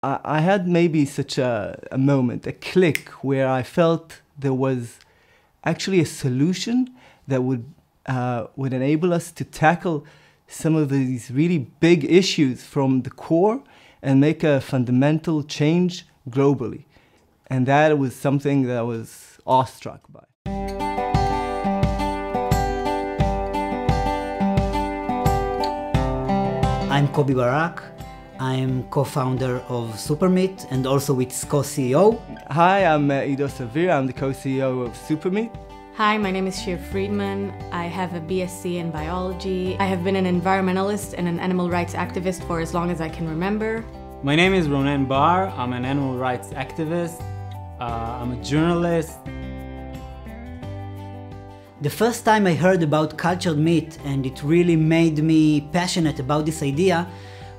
I had maybe such a moment, a click, where I felt there was actually a solution that would enable us to tackle some of these really big issues from the core and make a fundamental change globally. And that was something that I was awestruck by. I'm Kobi Barak. I'm co-founder of Supermeat and also its co-CEO. Hi, I'm Ido Savir. I'm the co-CEO of Supermeat. Hi, my name is Shir Friedman. I have a BSc in biology. I have been an environmentalist and an animal rights activist for as long as I can remember. My name is Ronen Bar. I'm an animal rights activist. I'm a journalist. The first time I heard about cultured meat, and it really made me passionate about this idea,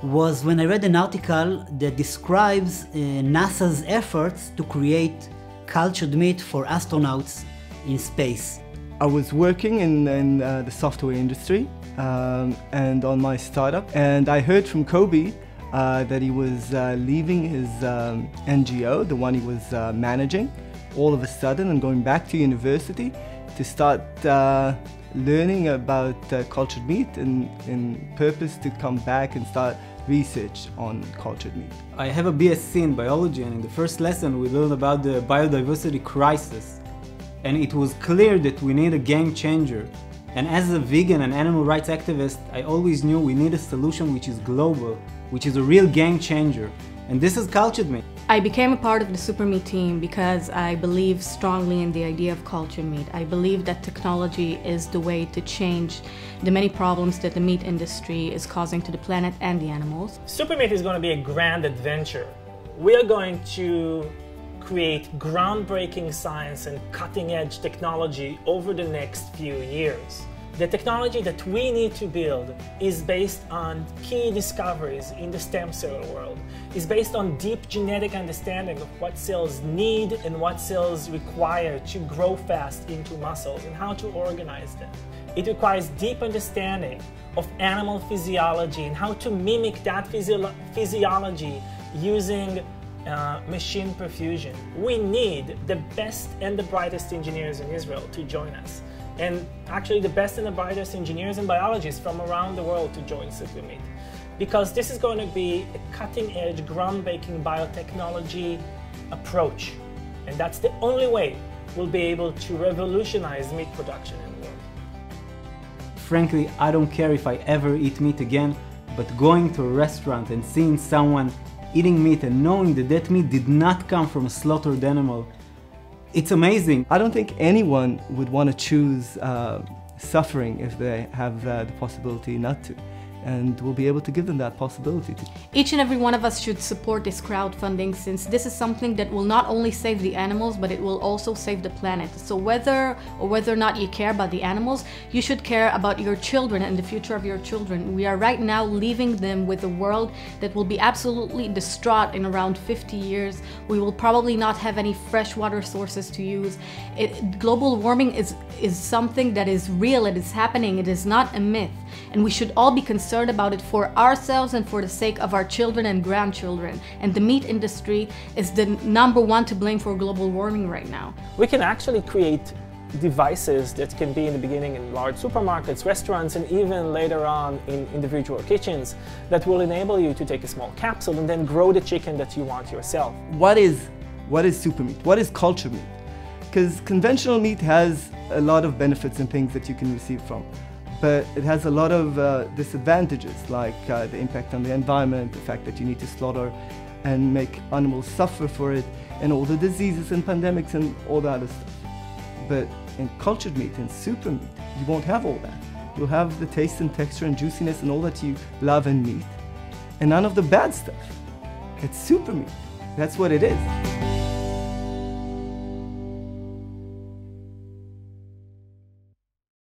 was when I read an article that describes NASA's efforts to create cultured meat for astronauts in space. I was working in the software industry and on my startup, and I heard from Kobi that he was leaving his NGO, the one he was managing, all of a sudden, and going back to university to start learning about cultured meat and in purpose to come back and start research on cultured meat. I have a BSc in biology, and in the first lesson we learned about the biodiversity crisis. And it was clear that we need a game changer. And as a vegan and animal rights activist, I always knew we need a solution which is global, which is a real game changer. And this is cultured meat. I became a part of the Supermeat team because I believe strongly in the idea of cultured meat. I believe that technology is the way to change the many problems that the meat industry is causing to the planet and the animals. Supermeat is going to be a grand adventure. We are going to create groundbreaking science and cutting-edge technology over the next few years. The technology that we need to build is based on key discoveries in the stem cell world, is based on deep genetic understanding of what cells need and what cells require to grow fast into muscles and how to organize them. It requires deep understanding of animal physiology and how to mimic that physiology using machine perfusion. We need the best and the brightest engineers in Israel to join us. And actually the best and the brightest engineers and biologists from around the world to join Supermeat. Because this is going to be a cutting-edge, groundbreaking biotechnology approach. And that's the only way we'll be able to revolutionize meat production in the world. Frankly, I don't care if I ever eat meat again, but going to a restaurant and seeing someone eating meat and knowing that that meat did not come from a slaughtered animal, it's amazing. I don't think anyone would want to choose suffering if they have the possibility not to. And we'll be able to give them that possibility. Each and every one of us should support this crowdfunding, since this is something that will not only save the animals, but it will also save the planet. So whether or not you care about the animals, you should care about your children and the future of your children. We are right now leaving them with a world that will be absolutely distraught in around 50 years. We will probably not have any fresh water sources to use. Global warming is something that is real, it is happening, it is not a myth. And we should all be concerned about it for ourselves and for the sake of our children and grandchildren. And the meat industry is the _1 to blame for global warming right now. We can actually create devices that can be in the beginning in large supermarkets, restaurants, and even later on in individual kitchens that will enable you to take a small capsule and then grow the chicken that you want yourself. What is supermeat? What is cultured meat? Because conventional meat has a lot of benefits and things that you can receive from. But it has a lot of disadvantages, like the impact on the environment, the fact that you need to slaughter and make animals suffer for it, and all the diseases and pandemics and all that other stuff. But in cultured meat, in supermeat, you won't have all that. You'll have the taste and texture and juiciness and all that you love in meat, and none of the bad stuff. It's supermeat. That's what it is.